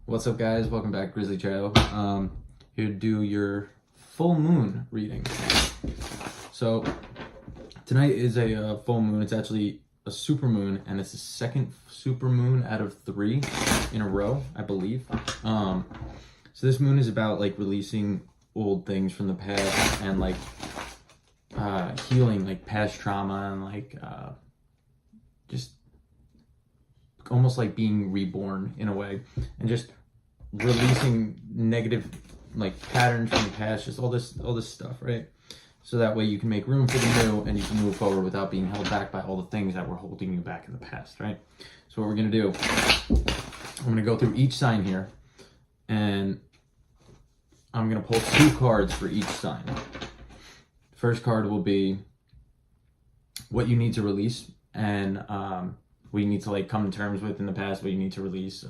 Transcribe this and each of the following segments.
What's up, guys? Welcome back, Grizzly Trail. Here to do your full moon reading. So tonight is a full moon. It's actually a super moon, and it's the second super moon out of 3 in a row, I believe. So this moon is about like releasing old things from the past and like healing like past trauma and like just almost like being reborn in a way, and just releasing negative like patterns from the past, just all this stuff, right? So that way you can make room for the new and you can move forward without being held back by all the things that were holding you back in the past, right? So what we're gonna do, I'm gonna go through each sign here, and I'm gonna pull 2 cards for each sign. First card will be what you need to release, and what you need to like come to terms with in the past, what you need to release,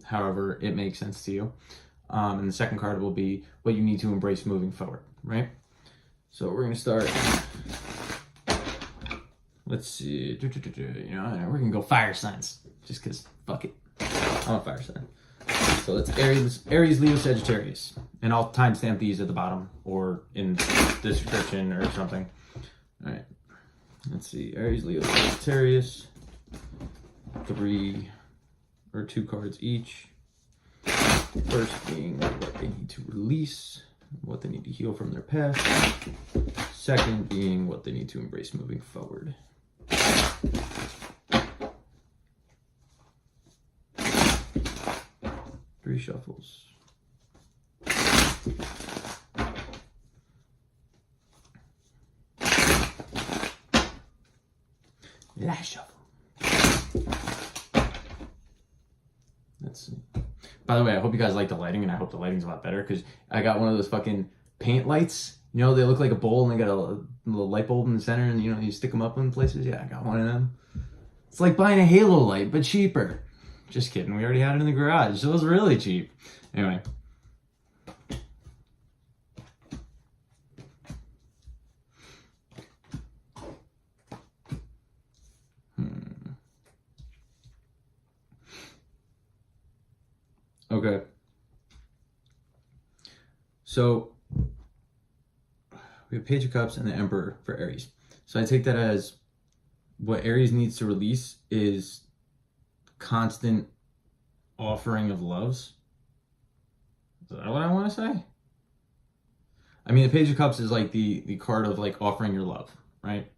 however it makes sense to you. And the second card will be what you need to embrace moving forward, right? So we're gonna start. Let's see, you know, we're gonna go fire signs, just cause fuck it, I'm a fire sign. So it's Aries, Leo, Sagittarius, and I'll timestamp these at the bottom or in the description or something. All right, let's see, Aries, Leo, Sagittarius. 2 cards each. First being what they need to release, what they need to heal from their past. Second being what they need to embrace moving forward. Three shuffles. Last shuffle. Let's see. By the way, I hope you guys like the lighting, and I hope the lighting's a lot better, because I got one of those fucking paint lights. You know, they look like a bowl and they got a little light bulb in the center, and you know, you stick them up in places. Yeah, I got one of them. It's like buying a Halo light, but cheaper. Just kidding. We already had it in the garage, so it was really cheap. Anyway. Okay. So we have Page of Cups and the Emperor for Aries. So I take that as what Aries needs to release is constant offering of loves. Is that what I want to say? I mean, the Page of Cups is like the card of like offering your love, right?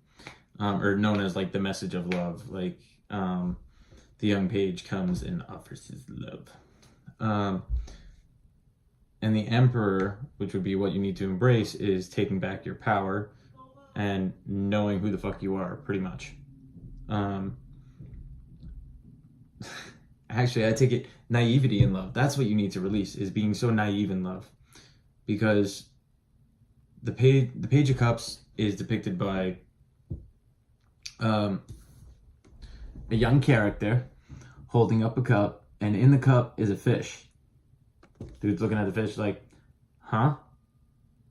Or known as like the message of love. Like the young page comes and offers his love. And the Emperor, which would be what you need to embrace, is taking back your power and knowing who the fuck you are, pretty much. Actually, I take it naivety in love. That's what you need to release, is being so naive in love. Because the Page of Cups is depicted by a young character holding up a cup, and in the cup is a fish. Dude's looking at the fish like, huh?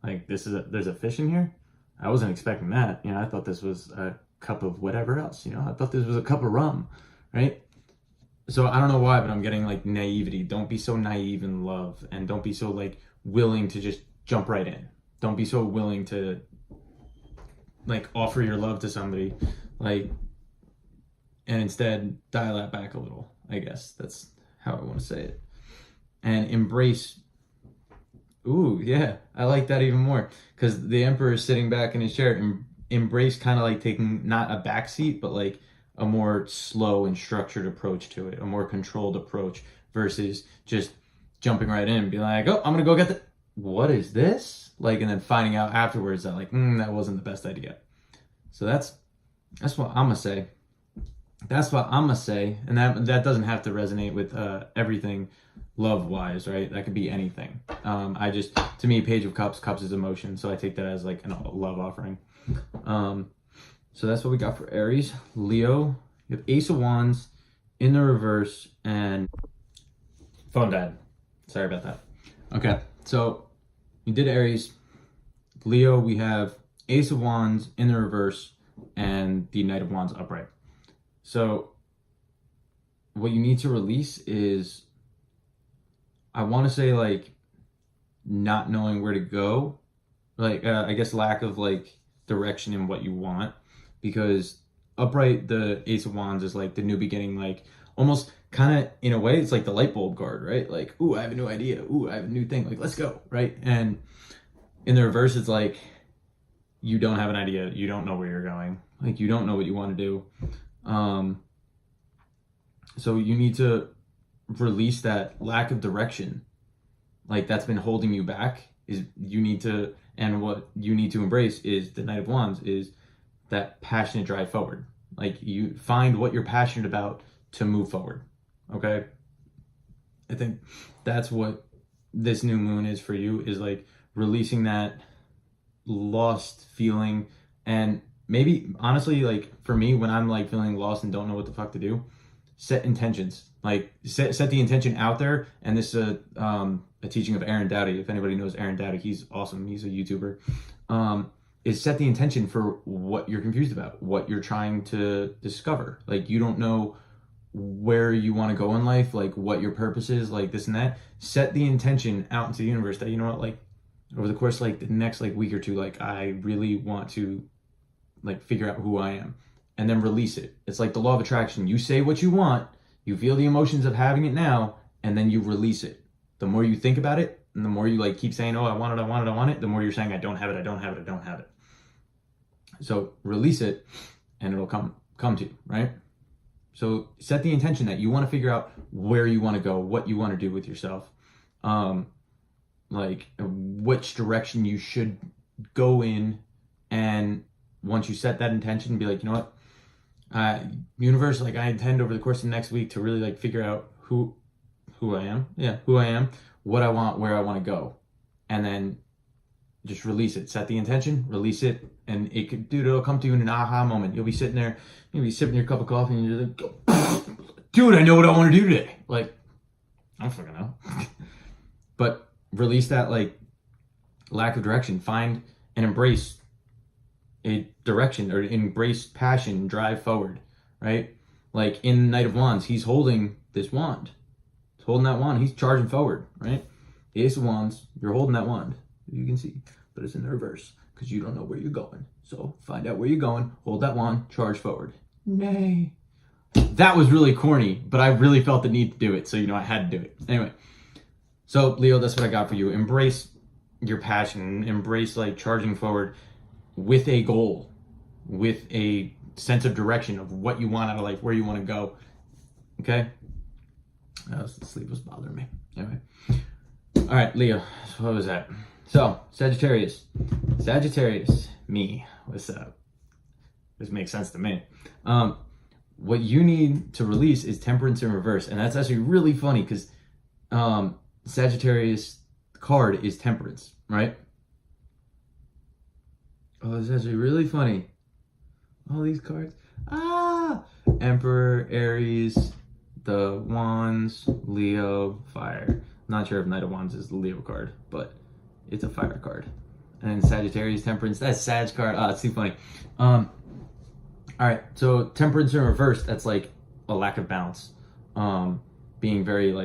Like, there's a fish in here? I wasn't expecting that. You know, I thought this was a cup of whatever else. You know, I thought this was a cup of rum, right? So I don't know why, but I'm getting like naivety. Don't be so naive in love, and don't be so like willing to just jump right in. Don't be so willing to like offer your love to somebody, like, and instead dial that back a little. I guess that's how I want to say it. And embrace. Ooh, yeah, I like that even more, because the Emperor is sitting back in his chair. And embrace kind of like taking not a back seat, but like a more slow and structured approach to it, a more controlled approach, versus just jumping right in and be like, oh, I'm gonna go get the, what is this? Like, and then finding out afterwards that like, that wasn't the best idea. So that's what I'm gonna say. That's what I'm gonna say, and that doesn't have to resonate with everything love-wise, right? That could be anything. To me, Page of Cups is emotion, so I take that as like a love offering. So that's what we got for Aries. Leo, you have Ace of Wands in the reverse, and phone died. Sorry about that. Okay, so we did Aries. Leo, we have Ace of Wands in the reverse and the Knight of Wands upright. So what you need to release is I want to say like not knowing where to go, like I guess lack of like direction in what you want, because upright, the Ace of Wands is like the new beginning, like almost kind of in a way it's like the light bulb card, right? Like, ooh, I have a new idea, ooh, I have a new thing, like let's go, right? And in the reverse, it's like you don't have an idea, you don't know where you're going, like you don't know what you want to do. So you need to release that lack of direction, like that's been holding you back. Is you need to, and what you need to embrace is the Knight of Wands is that passionate drive forward. Like you find what you're passionate about to move forward. Okay, I think that's what this new moon is for you, is like releasing that lost feeling. And maybe honestly, like for me, when I'm like feeling lost and don't know what the fuck to do, set intentions. Like set the intention out there. And this is a teaching of Aaron Dowdy. If anybody knows Aaron Dowdy, he's awesome. He's a YouTuber. Is set the intention for what you're confused about, what you're trying to discover. Like you don't know where you want to go in life, like what your purpose is, like this and that. Set the intention out into the universe that, you know what, like over the course like the next like week or two, like I really want to like figure out who I am, and then release it. It's like the law of attraction. You say what you want, you feel the emotions of having it now, and then you release it. The more you think about it, and the more you like keep saying, oh, I want it, I want it, I want it, the more you're saying, I don't have it, I don't have it, I don't have it. So release it and it'll come to you, right? So set the intention that you want to figure out where you want to go, what you want to do with yourself, like which direction you should go in. And once you set that intention, be like, you know what, universe, like I intend over the course of the next week to really like figure out who I am. Yeah, who I am, what I want, where I want to go. And then just release it. Set the intention, release it, and it could, dude, it'll come to you in an aha moment. You'll be sitting there, you'll be sipping your cup of coffee, and you're like, dude, I know what I want to do today. Like, I don't fucking know. But release that like lack of direction. Find and embrace a direction, or embrace passion, drive forward, right? Like in Knight of Wands, he's holding this wand. He's holding that wand. He's charging forward, right? The Ace of Wands, you're holding that wand. You can see, but it's in the reverse because you don't know where you're going. So find out where you're going, hold that wand, charge forward. Nay. That was really corny, but I really felt the need to do it. So, you know, I had to do it. Anyway, so Leo, that's what I got for you. Embrace your passion, embrace like charging forward with a goal, with a sense of direction of what you want out of life, where you want to go. Okay? Sleep was bothering me. Anyway. All right, Leo, so what was that? So, Sagittarius, me, what's up? This makes sense to me. What you need to release is temperance in reverse. And that's actually really funny because Sagittarius card is temperance, right? Oh, it's actually really funny. All these cards. Emperor, Aries, the Wands, Leo, Fire. I'm not sure if Knight of Wands is the Leo card, but it's a fire card. And Sagittarius, Temperance, that's Sag card. It's too funny. All right, so Temperance in reverse, that's like a lack of balance. Being very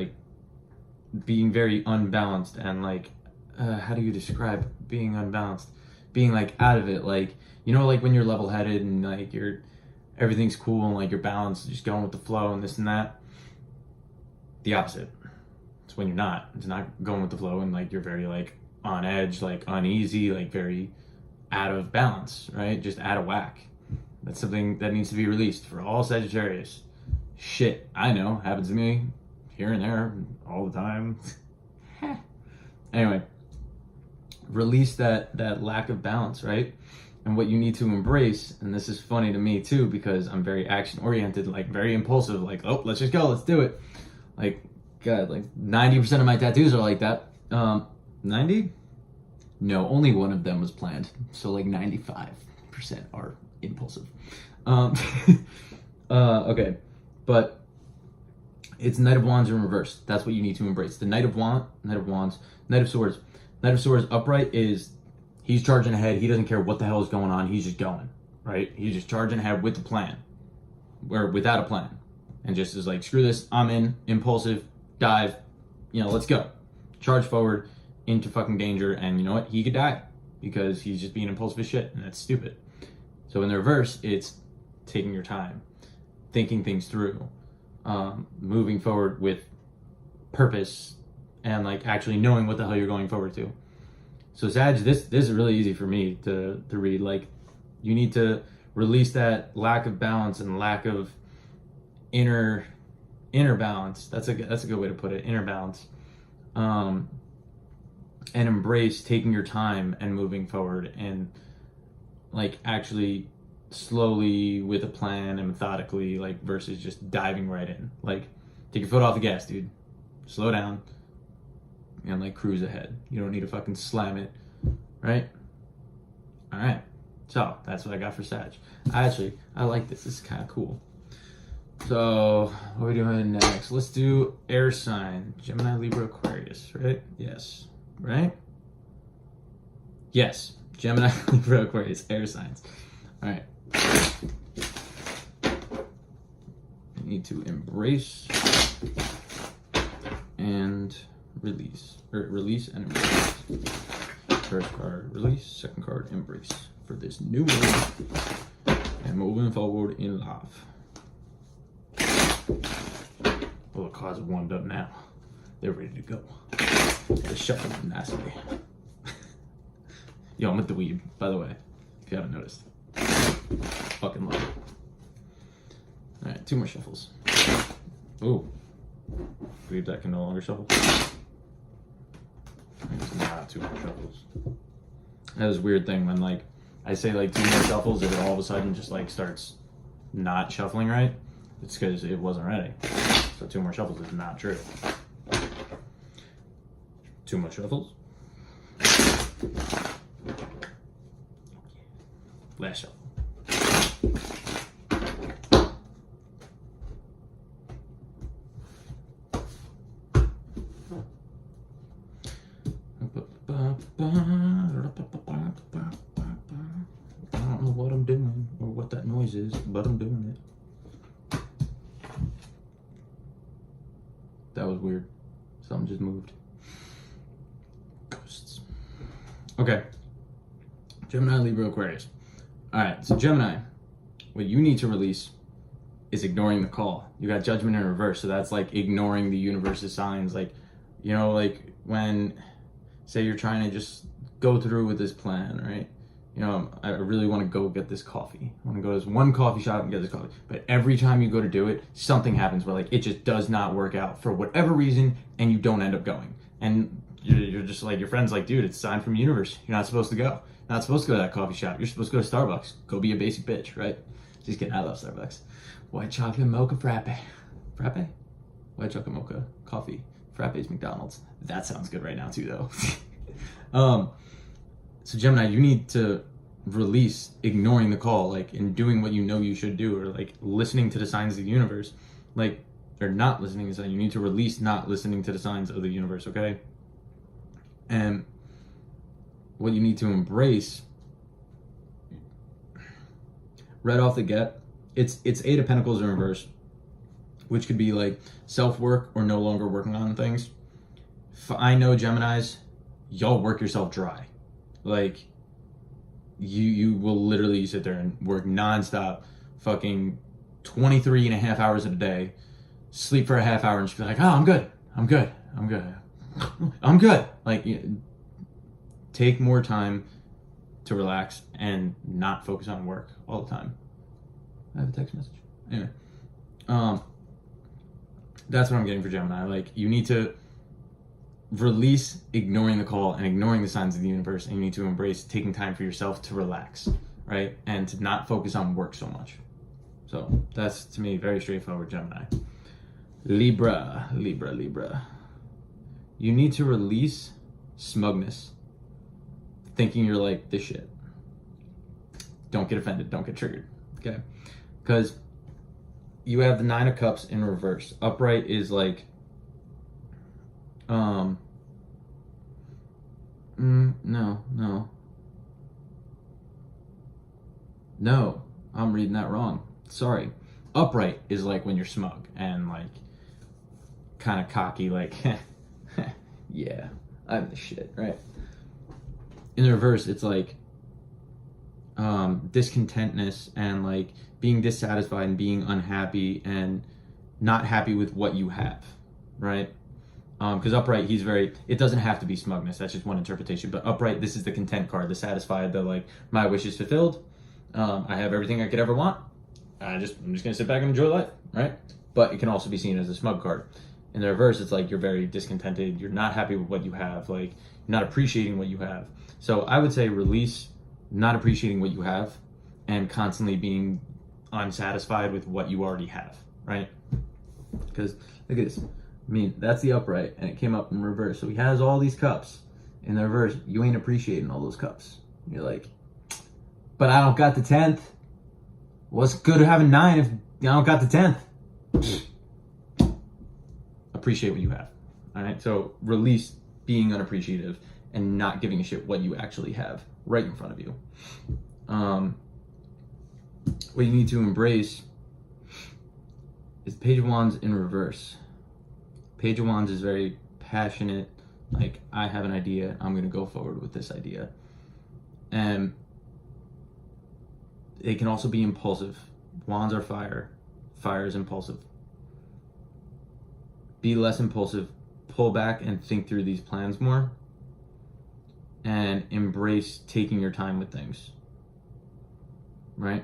unbalanced, and like, how do you describe being unbalanced? Being like out of it, like, you know, like when you're level-headed and like everything's cool and like you're balanced, just going with the flow and this and that. The opposite. It's when you're not. It's not going with the flow and like you're very like on edge, like uneasy, like very out of balance, right? Just out of whack. That's something that needs to be released for all Sagittarius. Shit, I know, happens to me here and there all the time. Anyway, release that lack of balance, right? And what you need to embrace, and this is funny to me too because I'm very action oriented, like very impulsive, like, oh, let's just go, let's do it. Like, God, like 90% of my tattoos are like that. 90? No, only one of them was planned. So like 95% are impulsive. Okay, but it's Knight of Wands in reverse. That's what you need to embrace. The Knight of Wands, Knight of Swords. Knight of Swords upright is, he's charging ahead. He doesn't care what the hell is going on. He's just going, right? He's just charging ahead with the plan, or without a plan. And just is like, screw this, I'm in, impulsive, dive, you know, let's go, charge forward into fucking danger, and you know what? He could die because he's just being impulsive as shit, and that's stupid. So in the reverse, it's taking your time, thinking things through, moving forward with purpose, and like actually knowing what the hell you're going forward to. So Sag, this is really easy for me to read. Like, you need to release that lack of balance and lack of inner balance. That's a good way to put it. Inner balance, and embrace taking your time and moving forward, and like actually slowly with a plan and methodically, like versus just diving right in. Like, take your foot off the gas, dude. Slow down and like cruise ahead. You don't need to fucking slam it, right? All right. So that's what I got for Sag. I like this. This is kind of cool. So what are we doing next? Let's do air sign. Gemini, Libra, Aquarius, right? Yes. Right? Yes. Gemini, Libra, Aquarius, air signs. All right. You need to embrace and release. Or release and embrace. First card, release. Second card, embrace. For this new one. And moving forward in love. Well, the cards are warmed up now. They're ready to go. Gotta shuffle them nicely. Yo, I'm a dweeb, by the way, if you haven't noticed. Fucking love it. Alright, 2 more shuffles. Ooh. Dweeb that can no longer shuffle. It's not 2 more shuffles. That was a weird thing when, like, I say, like, 2 more shuffles, if it all of a sudden just, like, starts not shuffling right, it's because it wasn't ready. So 2 more shuffles is not true. 2 more shuffles. Last shuffle. I don't know what I'm doing or what that noise is, but I'm doing it. That was weird. Something just moved. Ghosts. Okay. Gemini, Libra, Aquarius. All right, so Gemini, what you need to release is ignoring the call. You got Judgment in reverse, so that's like ignoring the universe's signs. Like, you know, like when, say you're trying to just go through with this plan, right? You know, I really want to go get this coffee. I want to go to this one coffee shop and get this coffee. But every time you go to do it, something happens where like it just does not work out for whatever reason, and you don't end up going. And you're just like, your friend's like, dude, it's a sign from the universe. You're not supposed to go. Not supposed to go to that coffee shop. You're supposed to go to Starbucks. Go be a basic bitch, right? Just kidding. I love Starbucks. White chocolate mocha frappe. Frappe? White chocolate mocha coffee. Frappe is McDonald's. That sounds good right now too, though. So Gemini, you need to release ignoring the call, like, and doing what you know you should do, or like listening to the signs of the universe, like, or not listening to signs. You need to release not listening to the signs of the universe, okay? And what you need to embrace right off the get, it's 8 of Pentacles in reverse, which could be like self-work or no longer working on things. I know Geminis, y'all work yourself dry. Like, you will literally sit there and work nonstop, fucking 23 and a half hours a day, sleep for a half hour, and just be like, oh, I'm good. Like, take more time to relax and not focus on work all the time. I have a text message. Anyway, that's what I'm getting for Gemini. Like, you need to release ignoring the call and ignoring the signs of the universe, and you need to embrace taking time for yourself to relax, right? And to not focus on work so much. So that's, to me, very straightforward, Gemini. Libra. You need to release smugness, thinking you're like this shit. Don't get offended. Don't get triggered. Okay? Because you have the 9 of Cups in reverse. Upright is like, no, I'm reading that wrong. Sorry. Upright is like when you're smug and like kind of cocky, like, yeah, I'm the shit, right? In the reverse, it's like discontentness and like being dissatisfied and being unhappy and not happy with what you have, right? Because upright, he's very, it doesn't have to be smugness, that's just one interpretation, but upright, this is the content card, the satisfied, the like, my wish is fulfilled, I have everything I could ever want, I'm just gonna sit back and enjoy life, right? But it can also be seen as a smug card. In the reverse, it's like you're very discontented, you're not happy with what you have, like, you're not appreciating what you have. So I would say release not appreciating what you have and constantly being unsatisfied with what you already have, right? Because look at this. I mean, that's the upright, and it came up in reverse. So he has all these cups. In the reverse, you ain't appreciating all those cups. You're like, but I don't got the 10th. What's good having 9 if I don't got the 10th? Appreciate what you have. All right? So release being unappreciative and not giving a shit what you actually have right in front of you. What you need to embrace is Page of Wands in reverse. Page of Wands is very passionate, like, I have an idea, I'm going to go forward with this idea. And it can also be impulsive. Wands are fire. Fire is impulsive. Be less impulsive. Pull back and think through these plans more. And embrace taking your time with things. Right?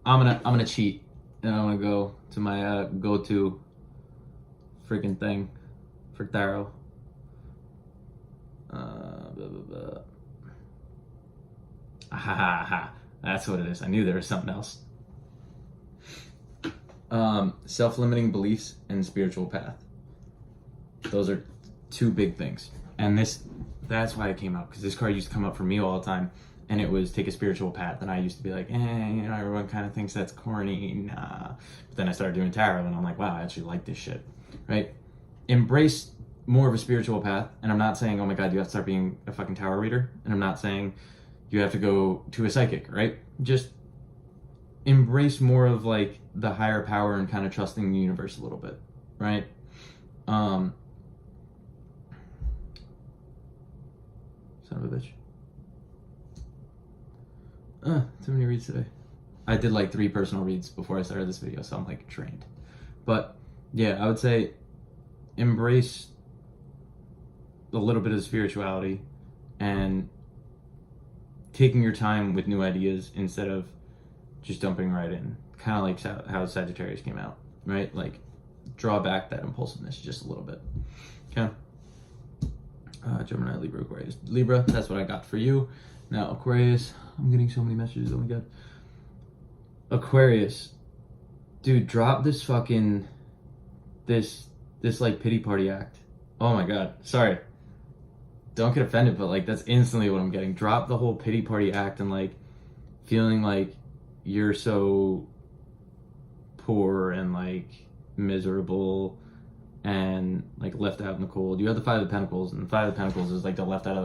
I'm gonna cheat. And I'm gonna go to my go-to freaking thing for tarot. Blah, blah, blah. That's what it is. I knew there was something else. Self-limiting beliefs and spiritual path. Those are two big things. And that's why it came up, because this card used to come up for me all the time. And it was take a spiritual path. And I used to be like, everyone kind of thinks that's corny. Nah. But then I started doing tarot and I'm like, wow, I actually like this shit. Right? Embrace more of a spiritual path. And I'm not saying, oh my God, you have to start being a fucking tarot reader. And I'm not saying you have to go to a psychic, right? Just embrace more of like the higher power and kind of trusting the universe a little bit. Right? Son of a bitch. Too many reads today. I did like 3 personal reads before I started this video, so I'm like trained. But yeah, I would say embrace a little bit of spirituality and taking your time with new ideas instead of just jumping right in. Kind of like how Sagittarius came out, right? Like draw back that impulsiveness just a little bit. Okay. Gemini, Libra, Aquarius. Libra, that's what I got for you. Now Aquarius, I'm getting so many messages, oh my God. Aquarius, dude, drop this fucking, this like pity party act. Oh my God, sorry. Don't get offended, but like that's instantly what I'm getting. Drop the whole pity party act and like feeling like you're so poor and like miserable and like left out in the cold. You have the 5 of Pentacles, and the 5 of Pentacles is like the left out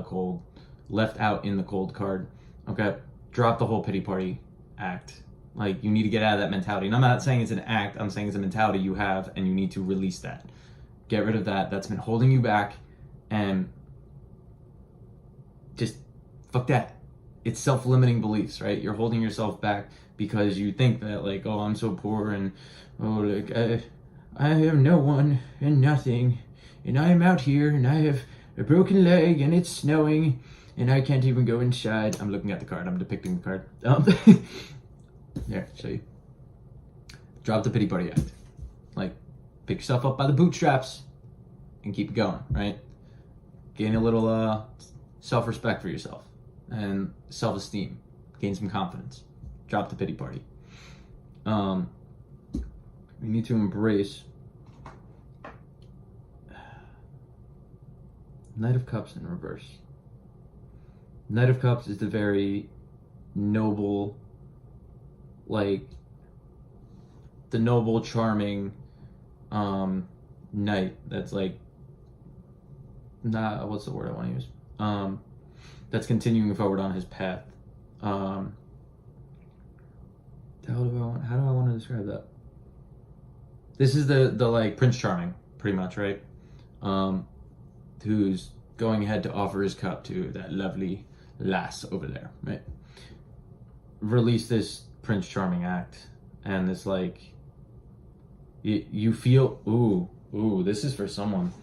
in the cold card. Okay, drop the whole pity party act. Like, you need to get out of that mentality. And I'm not saying it's an act, I'm saying it's a mentality you have, and you need to release that. Get rid of that. That's been holding you back, and just fuck that. It's self-limiting beliefs, right? You're holding yourself back because you think that, like, oh, I'm so poor, and oh, like, I have no one and nothing, and I am out here, and I have a broken leg, and it's snowing, and I can't even go inside. I'm looking at the card. I'm depicting the card. There, show you. Drop the pity party act. Like, pick yourself up by the bootstraps and keep it going, right? Gain a little self-respect for yourself and self-esteem. Gain some confidence. Drop the pity party. We need to embrace Knight of Cups in reverse. Knight of Cups is the very noble, like, the noble, charming knight that's like, what's the word I want to use? That's continuing forward on his path. How do I want to describe that? This is the like Prince Charming, pretty much, right? who's going ahead to offer his cup to that lovely lass over there, right? Release this Prince Charming act, and it's like you feel, ooh, this is for someone.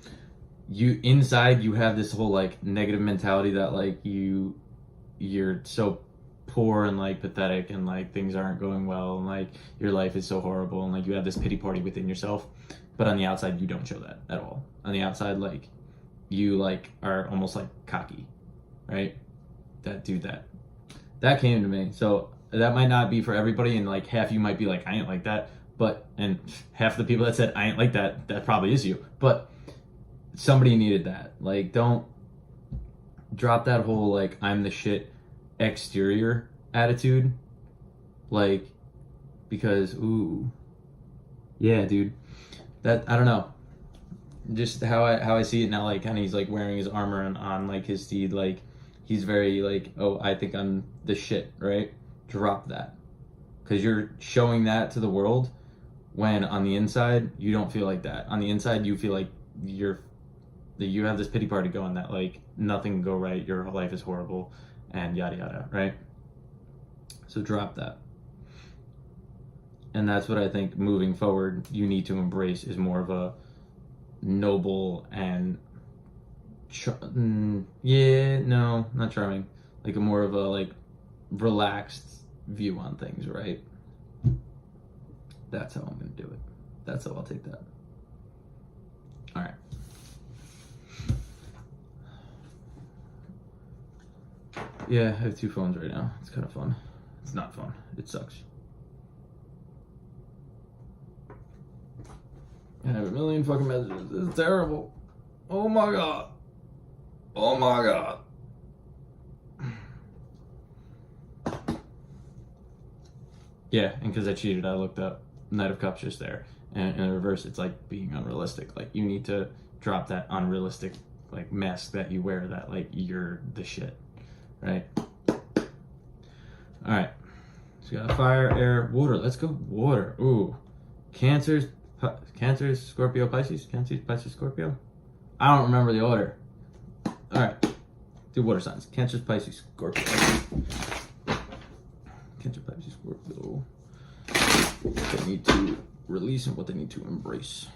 You inside you have this whole like negative mentality that like you're so poor and like pathetic and like things aren't going well and like your life is so horrible and like you have this pity party within yourself, but on the outside you don't show that at all. On the outside, like you like are almost like cocky, right? That came to me. So that might not be for everybody, and like half you might be like, I ain't like that, but and half the people that said I ain't like that probably is you, but somebody needed that. Like, don't drop that whole like I'm the shit exterior attitude, like, because yeah, dude, that I don't know, just how I see it now, like kind of he's like wearing his armor on like his steed, like he's very like, oh, I think I'm the shit, right? Drop that, because you're showing that to the world when on the inside you don't feel like that. On the inside you feel like you have this pity party going that like nothing can go right, your whole life is horrible and yada yada, right? So drop that. And that's what I think moving forward you need to embrace, is more of a noble and not charming, like a more of a like relaxed view on things, right? That's how I'm gonna do it. That's how I'll take that. All right. Yeah, I have two phones right now. It's kind of fun. It's not fun. It sucks. I have a million fucking messages. This is terrible. Oh my god. Oh my god. Yeah, and because I cheated, I looked up Knight of Cups just there. And in the reverse, it's like being unrealistic. Like, you need to drop that unrealistic like mask that you wear, that like you're the shit. Right? Alright. So we got fire, air, water. Let's go water. Ooh. Cancers, Scorpio, Pisces. Cancer, Pisces, Scorpio. I don't remember the order. Alright. Do water signs. Cancer, Pisces, Scorpio. Cancer, Pisces, Scorpio. What they need to release and what they need to embrace.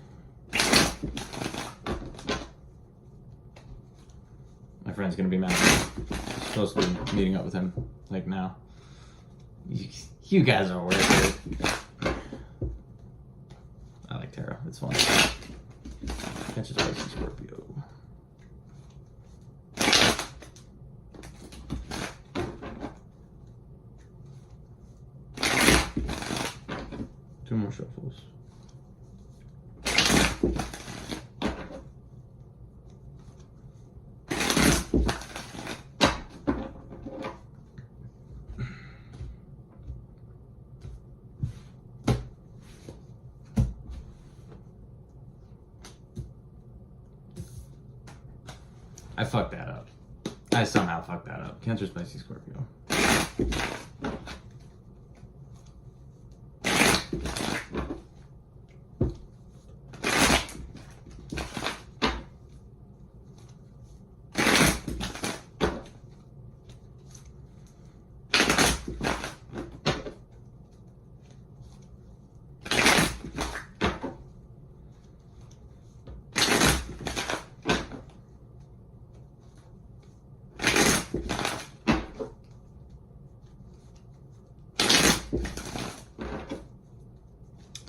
My friend's gonna be mad. I'm supposed to be meeting up with him like now. You guys are weird. I like tarot. It's fun. Cancer, Pisces, Scorpio. Two more shuffles. I fucked that up. I somehow fucked that up. Cancer, Pisces, Scorpio.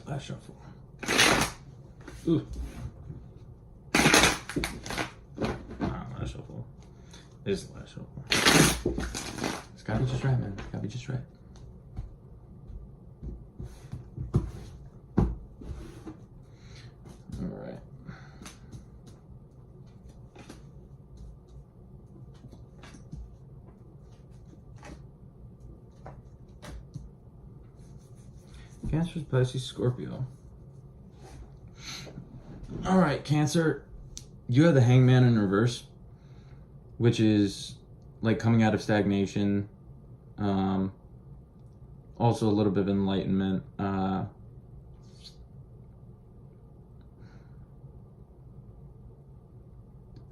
Last shuffle. Ooh. Last shuffle. This is the last shuffle. It's gotta be just right, man. It's gotta be just right. Alright. Cancer, Pisces, Scorpio. All right, Cancer, you have the Hangman in reverse, which is like coming out of stagnation. Also a little bit of enlightenment.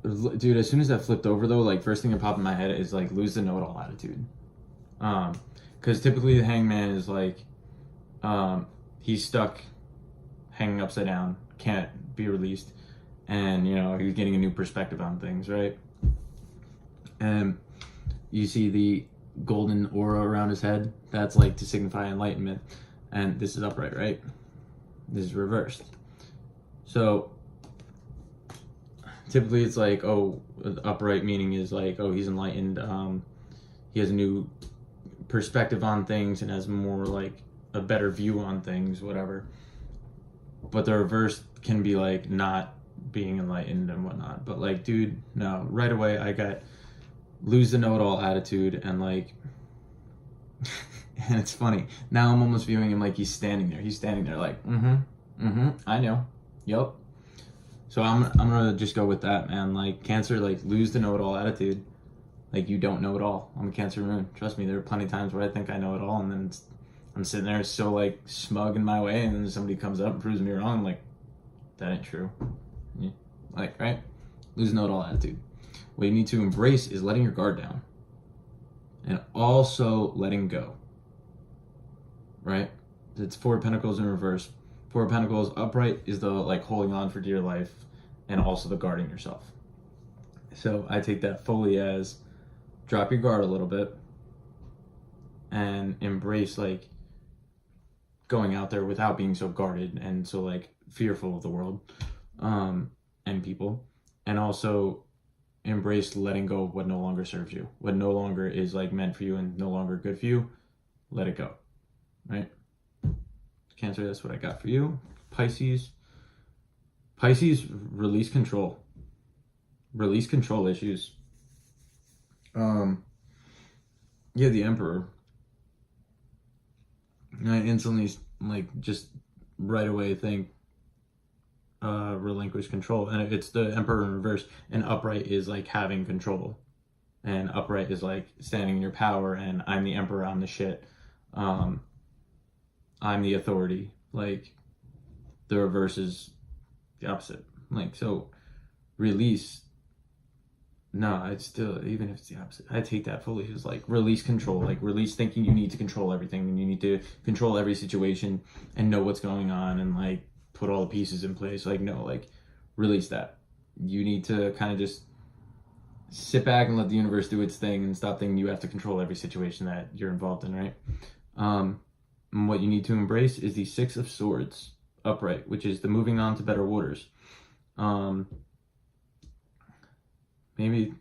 Dude, as soon as that flipped over though, like first thing that popped in my head is like lose the know-it-all attitude. Because typically the hangman is like, he's stuck hanging upside down, can't be released, and you know he's getting a new perspective on things, right? And you see the golden aura around his head. That's like to signify enlightenment, and this is upright, right? This is reversed. So typically it's like, oh, upright meaning is like, oh, he's enlightened, he has a new perspective on things and has more like a better view on things, whatever. But the reverse can be like not being enlightened and whatnot. But like, dude, no, right away I got lose the know-it-all attitude, and like and it's funny now, I'm almost viewing him like he's standing there like, I know, yep. So I'm gonna just go with that, man. Like Cancer, like lose the know-it-all attitude. Like you don't know it all. I'm a Cancer moon. Trust me, there are plenty of times where I think I know it all, and then I'm sitting there so like smug in my way, and then somebody comes up and proves me wrong. I'm like, that ain't true. Yeah. Like, right? Lose the know-it-all attitude. What you need to embrace is letting your guard down, and also letting go. Right? It's Four of Pentacles in reverse. Four of Pentacles upright is the like holding on for dear life, and also the guarding yourself. So I take that fully as drop your guard a little bit and embrace like going out there without being so guarded and so like fearful of the world and people, and also embrace letting go of what no longer serves you, what no longer is like meant for you and no longer good for you. Let it go, right? Cancer, that's what I got for you. Pisces, release control issues. Yeah, the Emperor. I instantly like just right away think relinquish control, and it's the Emperor in reverse, and upright is like having control, and upright is like standing in your power, and I'm the Emperor, I'm the shit, I'm the authority. Like the reverse is the opposite. Like, so release, no, it's still, even if it's the opposite, I take that fully as like release control, like release thinking you need to control everything and you need to control every situation and know what's going on and like put all the pieces in place. Like, no, like release that. You need to kind of just sit back and let the universe do its thing and stop thinking you have to control every situation that you're involved in, right? And what you need to embrace is the Six of Swords upright, which is the moving on to better waters. Maybe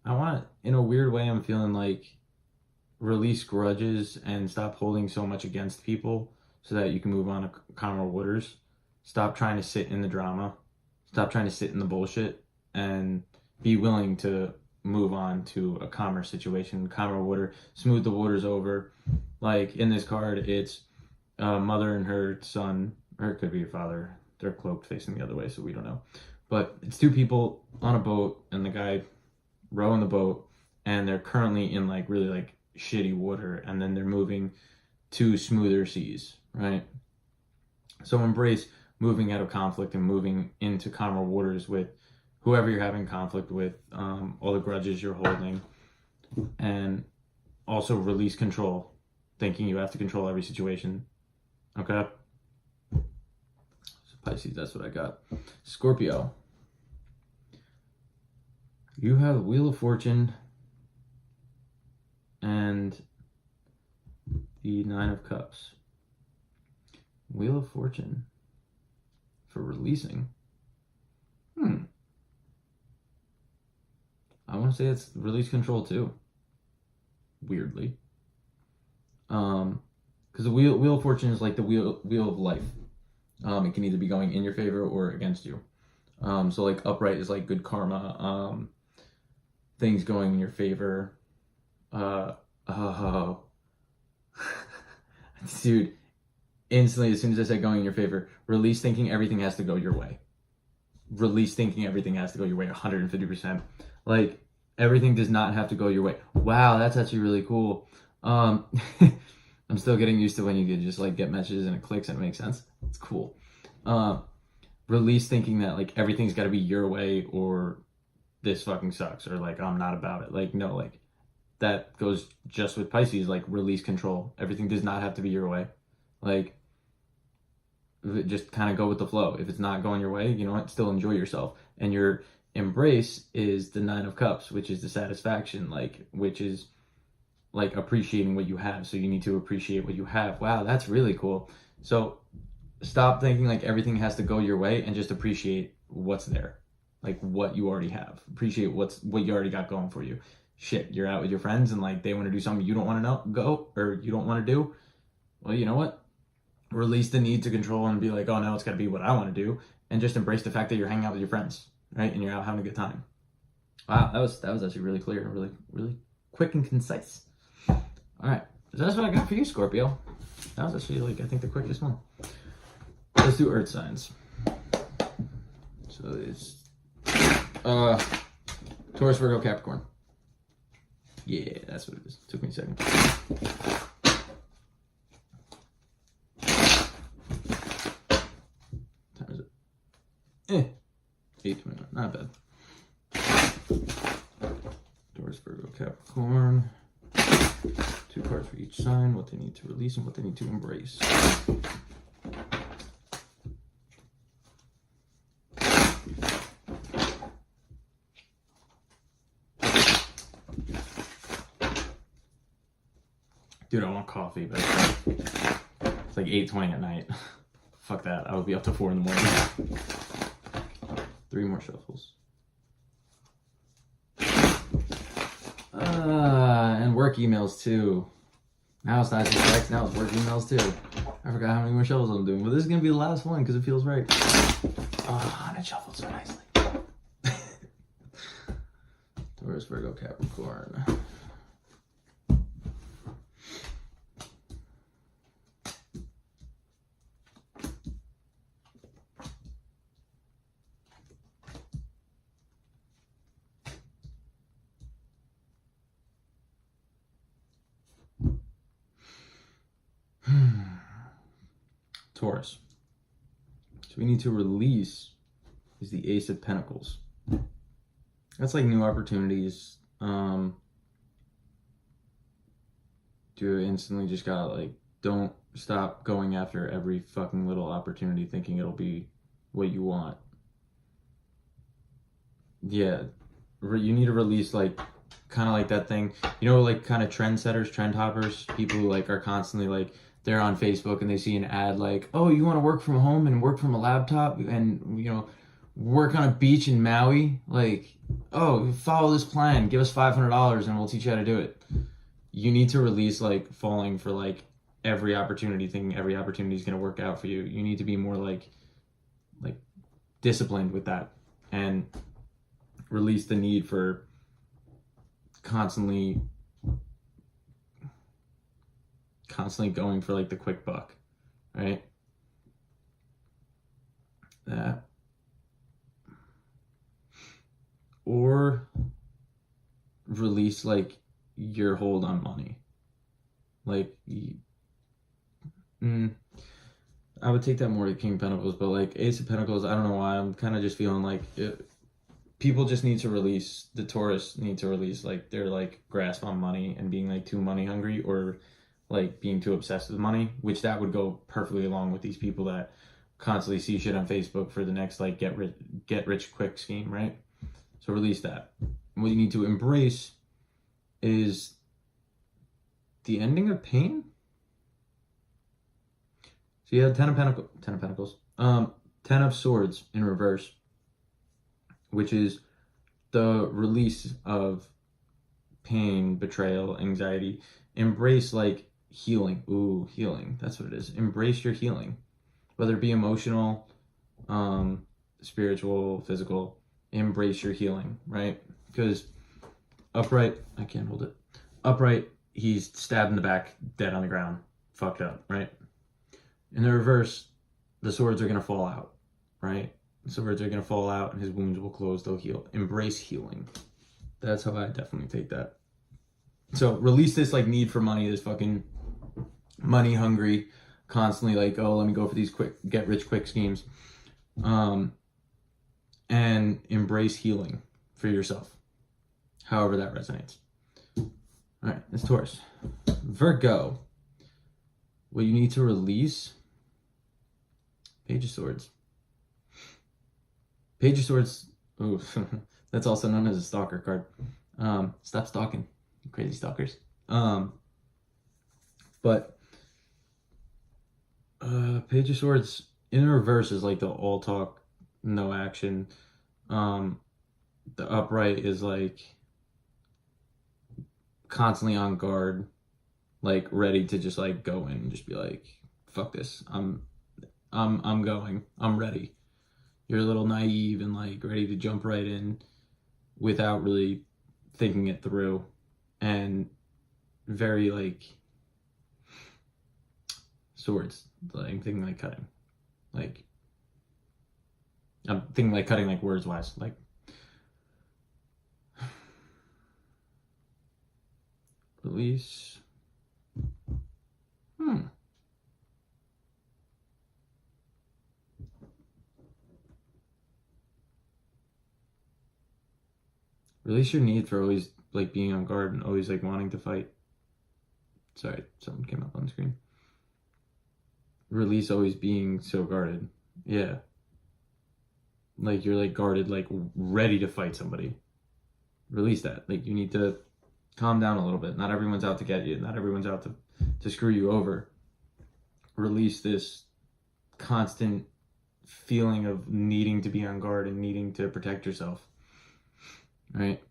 I want, in a weird way, I'm feeling like release grudges and stop holding so much against people so that you can move on to calmer waters. Stop trying to sit in the drama. Stop trying to sit in the bullshit and be willing to move on to a calmer situation, calmer water, smooth the waters over. Like in this card, it's a mother and her son, or it could be a father. They're cloaked facing the other way, so we don't know. But it's two people on a boat, and the guy rowing the boat, and they're currently in like really like shitty water, and then they're moving to smoother seas, right? So embrace moving out of conflict and moving into calmer waters with whoever you're having conflict with, all the grudges you're holding, and also release control, thinking you have to control every situation. Okay? So Pisces, that's what I got. Scorpio, you have Wheel of Fortune and the Nine of Cups. Wheel of Fortune for releasing. I want to say it's release control too. Weirdly. Because the wheel of Fortune is like the wheel of life. It can either be going in your favor or against you. So like upright is like good karma. Things going in your favor. Dude, instantly as soon as I said going in your favor, release thinking everything has to go your way. Release thinking everything has to go your way 150%. Like everything does not have to go your way. Wow, that's actually really cool. I'm still getting used to when you can just like get messages and it clicks and it makes sense. It's cool. Release thinking that like everything's got to be your way or this fucking sucks, or like I'm not about it. Like, no, like that goes just with Pisces, like release control. Everything does not have to be your way. Like, just kind of go with the flow. If it's not going your way, you know what, still enjoy yourself. And your embrace is the 9 of Cups, which is the satisfaction, like, which is like appreciating what you have. So you need to appreciate what you have. Wow, that's really cool. So stop thinking like everything has to go your way and just appreciate what's there, like what you already have. Appreciate what you already got going for you. Shit, you're out with your friends and like they want to do something you don't want to go, or you don't want to do. Well, you know what? Release the need to control and be like, oh, no, it's got to be what I want to do, and just embrace the fact that you're hanging out with your friends, right? And you're out having a good time. Wow, that was actually really clear, really, really quick and concise. All right, so that's what I got for you, Scorpio. That was actually, like, I think the quickest one. Let's do earth signs. So it's Taurus, Virgo, Capricorn. Yeah, that's what it is. Took me a second. What time is it? 8:29. Not bad. Taurus, Virgo, Capricorn. 2 cards for each sign. What they need to release and what they need to embrace. Dude, I want coffee, but it's like 8:20 at night. Fuck that. I would be up to 4 in the morning. 3 more shuffles. And work emails too. Now it's not just text, now it's work emails too. I forgot how many more shuffles I'm doing, but this is gonna be the last one because it feels right. Oh, and it shuffled so nicely. Taurus, Virgo, Capricorn. Taurus. So we need to release is the Ace of Pentacles. That's like new opportunities. Do instantly just gotta like, don't stop going after every fucking little opportunity thinking it'll be what you want. Yeah, you need to release like, kind of like that thing, you know, like kind of trendsetters, trend hoppers, people who like are constantly like, they're on Facebook and they see an ad like, oh, you want to work from home and work from a laptop and, you know, work on a beach in Maui? Like, oh, follow this plan, give us $500 and we'll teach you how to do it. You need to release like falling for like every opportunity, thinking every opportunity is going to work out for you. You need to be more like disciplined with that and release the need for constantly going for like the quick buck, right? That. Or release like your hold on money. Like, I would take that more to King of Pentacles, but like Ace of Pentacles, I don't know why, I'm kind of just feeling like people just need to release, the Taurus need to release like their like grasp on money and being like too money hungry, or like being too obsessed with money, which that would go perfectly along with these people that constantly see shit on Facebook for the next like get rich quick scheme, right? So release that. And what you need to embrace is the ending of pain. So you have 10 of Pentacles, 10 of Swords in reverse, which is the release of pain, betrayal, anxiety. Embrace like healing. Ooh, healing. That's what it is. Embrace your healing, whether it be emotional, spiritual, physical. Embrace your healing, right? Because upright, I can't hold it. Upright, he's stabbed in the back, dead on the ground, fucked up, right? In the reverse, the swords are going to fall out, right? The swords are going to fall out and his wounds will close, they'll heal. Embrace healing. That's how I definitely take that. So release this like need for money, this fucking money hungry, constantly like, oh, let me go for these quick, get rich quick schemes. And embrace healing for yourself, however that resonates. All right, it's Taurus. Virgo, what you need to release, Page of Swords. Page of Swords, ooh, that's also known as a stalker card. Stop stalking, you crazy stalkers. But Page of Swords in reverse is like the all talk, no action. The upright is like constantly on guard, like ready to just like go in and just be like, fuck this. I'm going. I'm ready. You're a little naive and like ready to jump right in without really thinking it through, and very like swords, like thinking like cutting. Like I'm thinking like cutting like words wise, like release. Release your need for always like being on guard and always like wanting to fight. Sorry, something came up on the screen. Release always being so guarded. Yeah. Like you're like guarded, like ready to fight somebody. Release that. Like you need to calm down a little bit. Not everyone's out to get you. Not everyone's out to screw you over. Release this constant feeling of needing to be on guard and needing to protect yourself. Right?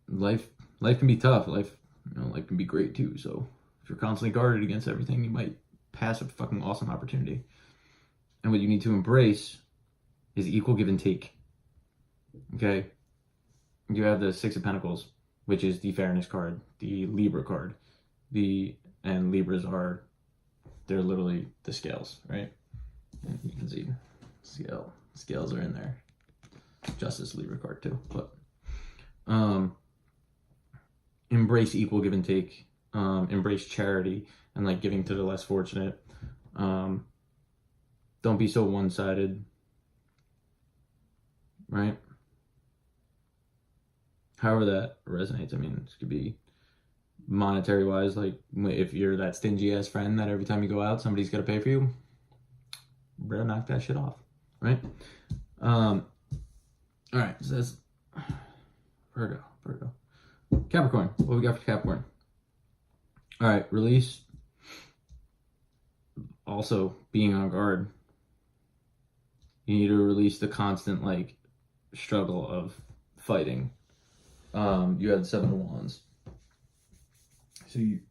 Life can be tough. Life can be great too. So if you're constantly guarded against everything, you might pass a fucking awesome opportunity. And what you need to embrace is equal give and take. Okay? You have the Six of Pentacles, which is the fairness card, the Libra card. And Libras they're literally the scales, right? And you can see scales are in there. Justice Libra card too. But embrace equal give and take. Embrace charity and like giving to the less fortunate. Don't be so one-sided, right? However that resonates. I mean, this could be monetary wise, like if you're that stingy ass friend that every time you go out somebody's got to pay for you, better knock that shit off, right? All right, so that's Virgo. Capricorn, what we got for Capricorn? All right, release. Also being on guard. You need to release the constant like struggle of fighting. You had the Seven of Wands. So you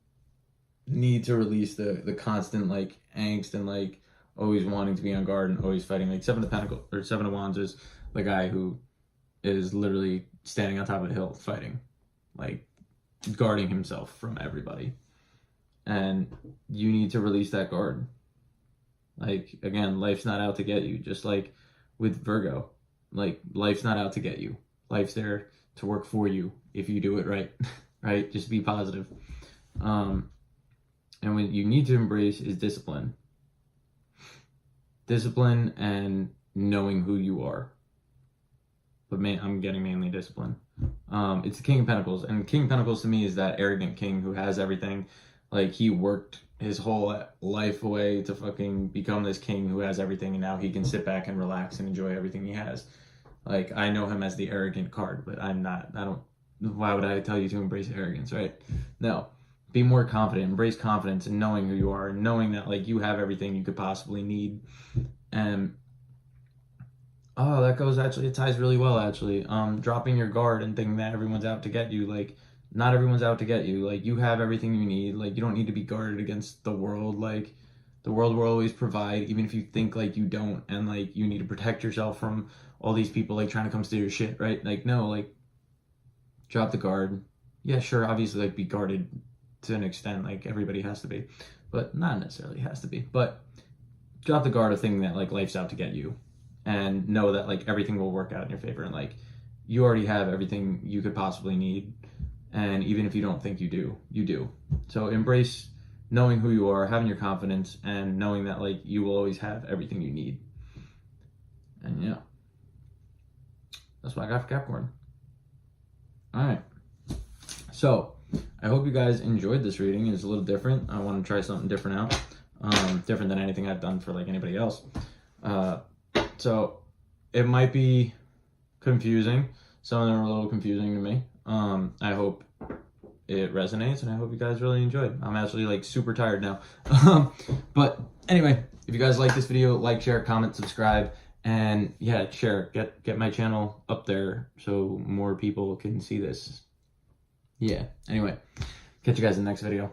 need to release the constant like angst and like always wanting to be on guard and always fighting. Like Seven of Wands is the guy who is literally standing on top of a hill fighting, like guarding himself from everybody. And you need to release that guard. Like, again, life's not out to get you. Just like with Virgo, like life's not out to get you. Life's there to work for you if you do it right, right? Just be positive. And what you need to embrace is discipline. Discipline and knowing who you are. But I'm getting mainly discipline. It's the King of Pentacles. And King of Pentacles to me is that arrogant king who has everything. Like he worked his whole life away to fucking become this king who has everything, and now he can sit back and relax and enjoy everything he has. Like I know him as the arrogant card, but I'm not. Why would I tell you to embrace arrogance, right? No. Be more confident. Embrace confidence and knowing who you are and knowing that like you have everything you could possibly need. And it ties really well actually. Dropping your guard and thinking that everyone's out to get you. Like not everyone's out to get you. Like you have everything you need. Like you don't need to be guarded against the world. Like the world will always provide, even if you think like you don't, and like you need to protect yourself from all these people like trying to come steal your shit, right? Like no, like drop the guard. Yeah, sure, obviously like be guarded to an extent, like everybody has to be, but not necessarily has to be. But drop the guard of thinking that like life's out to get you, and know that like everything will work out in your favor, and like you already have everything you could possibly need, and even if you don't think you do, you do. So embrace knowing who you are, having your confidence, and knowing that like you will always have everything you need. And yeah, that's That's what I got for Capricorn. All right. So I hope you guys enjoyed this reading. It's a little different. I want to try something different out. Different than anything I've done for like anybody else. So it might be confusing. Some of them are a little confusing to me. I hope it resonates, and I hope you guys really enjoyed. I'm actually like super tired now. But anyway, if you guys like this video, like, share, comment, subscribe, and yeah, share. Get my channel up there so more people can see this. Yeah. Anyway, catch you guys in the next video.